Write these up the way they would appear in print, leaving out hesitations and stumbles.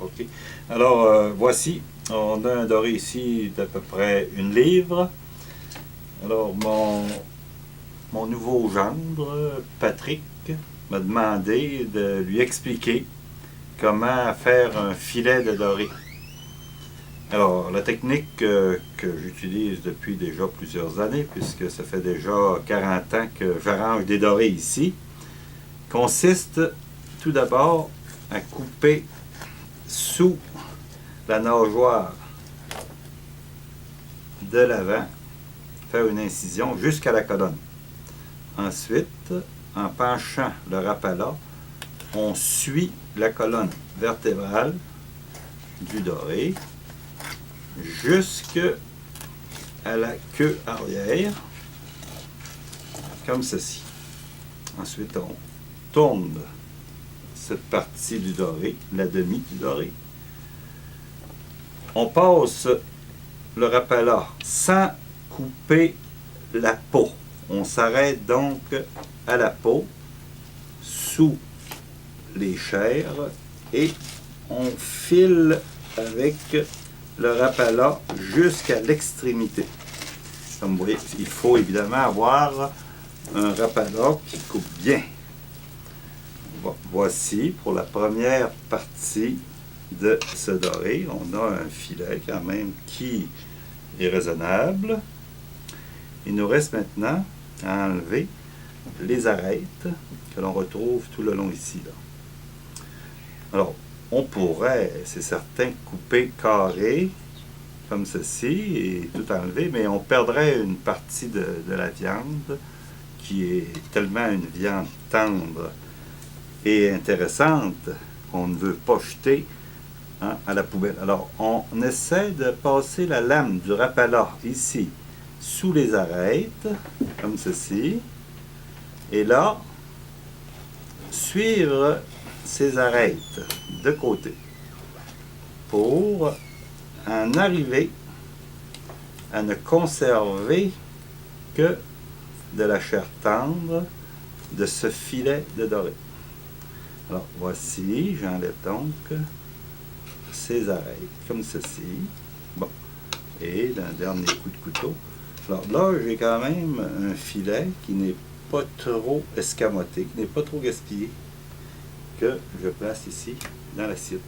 OK. Alors, voici, on a un doré ici d'à peu près 1 livre. Alors, mon nouveau gendre, Patrick, m'a demandé de lui expliquer comment faire un filet de doré. Alors, la technique que j'utilise depuis déjà plusieurs années, puisque ça fait déjà 40 ans que j'arrange des dorés ici, consiste tout d'abord à couper sous la nageoire de l'avant, faire une incision jusqu'à la colonne. Ensuite, en penchant le rapala, on suit la colonne vertébrale du doré jusqu'à la queue arrière, comme ceci. Ensuite, on tourne cette partie du doré, la demi du doré. On passe le rapala sans couper la peau. On s'arrête donc à la peau, sous les chairs, et on file avec le rapala jusqu'à l'extrémité. Comme vous voyez, il faut évidemment avoir un rapala qui coupe bien. Bon, voici pour la première partie de ce doré. On a un filet quand même qui est raisonnable. Il nous reste maintenant à enlever les arêtes que l'on retrouve tout le long ici. Là. Alors, on pourrait, c'est certain, couper carré comme ceci et tout enlever, mais on perdrait une partie de la viande qui est tellement une viande tendre et intéressante qu'on ne veut pas jeter à la poubelle. Alors, on essaie de passer la lame du rapala ici sous les arêtes, comme ceci, et là, suivre ces arêtes de côté pour en arriver à ne conserver que de la chair tendre de ce filet de doré. Alors, voici, j'enlève donc ces arêtes, comme ceci. Bon, et d'un dernier coup de couteau. Alors là, j'ai quand même un filet qui n'est pas trop escamoté, qui n'est pas trop gaspillé, que je place ici dans l'assiette.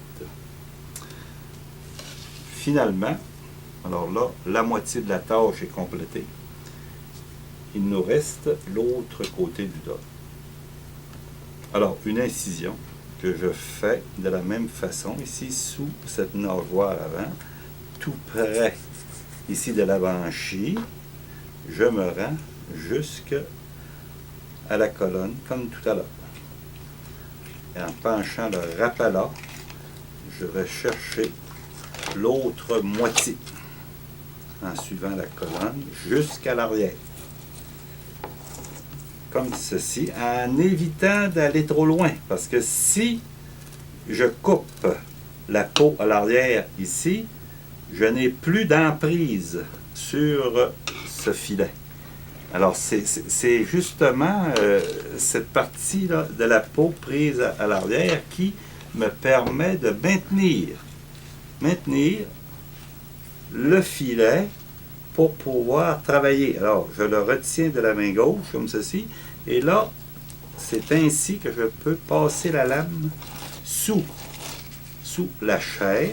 Finalement, alors là, la moitié de la tâche est complétée. Il nous reste l'autre côté du doré. Alors, une incision que je fais de la même façon, ici, sous cette nageoire avant, tout près, ici, de la branchie. Je me rends jusqu'à la colonne, comme tout à l'heure. Et en penchant le rapala, je vais chercher l'autre moitié, en suivant la colonne, jusqu'à l'arrière. Comme ceci, en évitant d'aller trop loin. Parce que si je coupe la peau à l'arrière ici, je n'ai plus d'emprise sur ce filet. Alors, c'est justement cette partie-là de la peau prise à l'arrière qui me permet de maintenir le filet pour pouvoir travailler. Alors, je le retiens de la main gauche, comme ceci, et là, c'est ainsi que je peux passer la lame sous la chair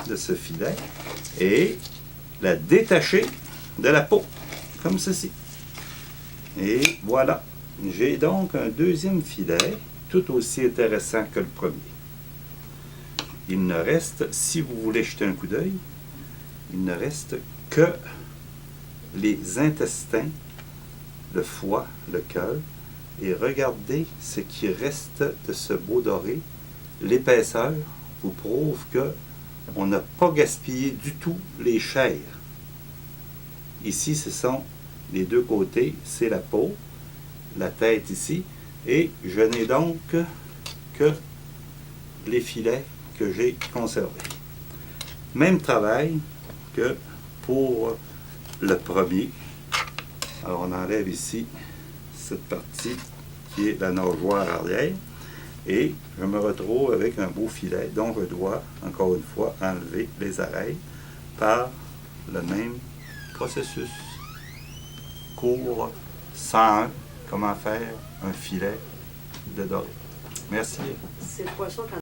de ce filet et la détacher de la peau, comme ceci. Et voilà, j'ai donc un deuxième filet, tout aussi intéressant que le premier. Il ne reste, si vous voulez jeter un coup d'œil, il ne reste que les intestins, le foie, le cœur, et regardez ce qui reste de ce beau doré. L'épaisseur vous prouve que on n'a pas gaspillé du tout les chairs. Ici, ce sont les deux côtés, c'est la peau, la tête ici, et je n'ai donc que les filets que j'ai conservés. Même travail que pour le premier. Alors on enlève ici cette partie qui est la nageoire arrière. Et je me retrouve avec un beau filet dont je dois, encore une fois, enlever les oreilles par le même processus. Cours 101, comment faire un filet de doré. Merci. C'est le poisson quand